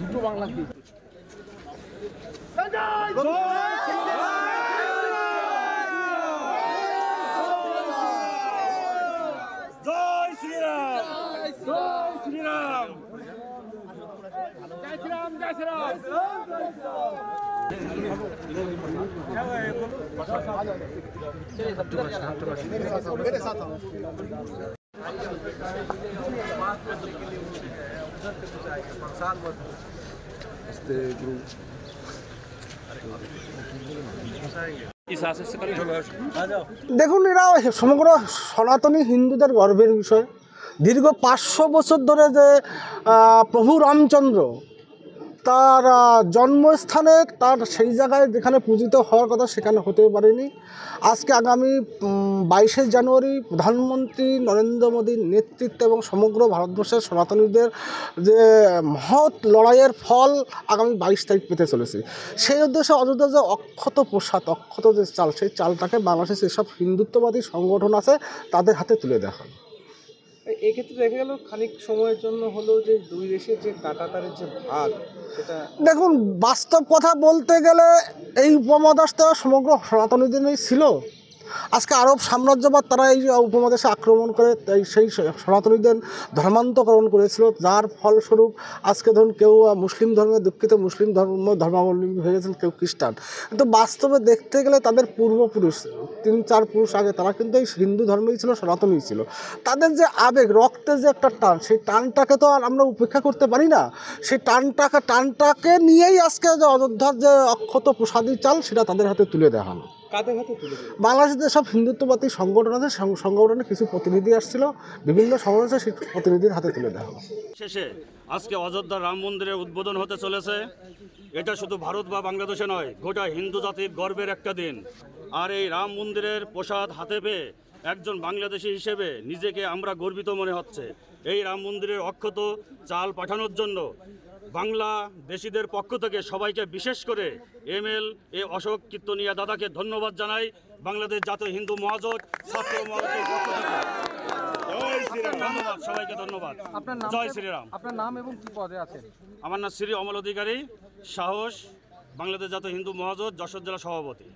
দুটো বাংলা কি জয় শ্রীরাম, জয় শ্রীরাম, জয় শ্রীরাম, জয় শ্রীরাম। দেখুন, এরা সমগ্র সনাতনী হিন্দুদের গর্বের বিষয়। দীর্ঘ 500 বছর ধরে যে প্রভু রামচন্দ্র তার জন্মস্থানে তার সেই জায়গায় যেখানে পূজিত হওয়ার কথা সেখানে হতে পারেনি। আজকে আগামী 22শে জানুয়ারি প্রধানমন্ত্রী নরেন্দ্র মোদীর নেতৃত্বে এবং সমগ্র ভারতবর্ষের সনাতনীদের যে মহৎ লড়াইয়ের ফল আগামী 22 তারিখ পেতে চলেছে। সেই উদ্দেশ্যে অযোধ্যা যে অক্ষত প্রসাদ, অক্ষত যে চাল, সেই চালটাকে বাংলাদেশের যেসব হিন্দুত্ববাদী সংগঠন আছে তাদের হাতে তুলে দেওয়া হয়। এক্ষেত্রে দেখা গেল খানিক সময়ের জন্য হলেও যে দুই দেশের যে কাঁটাতারের যে ভাগ, সেটা দেখুন, বাস্তব কথা বলতে গেলে এই উপমহাদেশটা সমগ্র সনাতনীদেরই ছিল। আজকে আরব সাম্রাজ্যবাদ তারা এই উপমহাদেশে আক্রমণ করে সেই সনাতনীদের ধর্মান্তকরণ করেছিল, যার ফলস্বরূপ আজকে ধরুন কেউ মুসলিম ধর্মে দীক্ষিত, মুসলিম ধর্মাবলম্বী হয়ে গেছেন, কেউ খ্রিস্টান। কিন্তু বাস্তবে দেখতে গেলে তাদের পূর্বপুরুষ 3-4 পুরুষ আগে তারা কিন্তু এই হিন্দু ধর্মেই ছিল, সনাতনই ছিল। তাদের যে আবেগ, রক্তের যে একটা টান, সেই টানটাকে তো আর আমরা উপেক্ষা করতে পারি না। সেই টানটাকে নিয়েই আজকে যে অযোধ্যার যে অক্ষত প্রসাদী চাল সেটা তাদের হাতে তুলে দেওয়া হলো। কাদের হাতে তুলে দেবে? বাংলাদেশের সব হিন্দুত্ববাদী সংগঠন আছে, সংগঠনে কিছু প্রতিনিধি আসছিল, বিভিন্ন সংগঠনে সেই প্রতিনিধির হাতে তুলে দেওয়া হলো। শেষে আজকে অযোধ্যা রাম মন্দিরের উদ্বোধন হতে চলেছে। এটা শুধু ভারত বা বাংলাদেশে নয়, গোটা হিন্দু জাতির গর্বের একটা দিন। আর এই রাম মন্দিরের প্রসাদ হাতে পেয়ে একজন বাংলাদেশি হিসেবে নিজেকে আমরা গর্বিত মনে হচ্ছে। এই রাম মন্দিরের অক্ষত চাল পাঠানোর জন্য বাংলাদেশিদের পক্ষ থেকে সবাইকে, বিশেষ করে MLA অশোক কীর্তনিয়া দাদাকে ধন্যবাদ জানাই। বাংলাদেশ জাতীয় হিন্দু মহাজোট, ছাত্র মহাজোটের পক্ষ থেকে জয় শ্রীরাম, ধন্যবাদ সবাইকে, ধন্যবাদ। জয় শ্রীরাম। আপনার নাম এবং কি পদে আছেন? আমার নাম শ্রী অমল অধিকারী, সাহস, বাংলাদেশ জাতীয় হিন্দু মহাজোট, যশোর জেলা সভাপতি।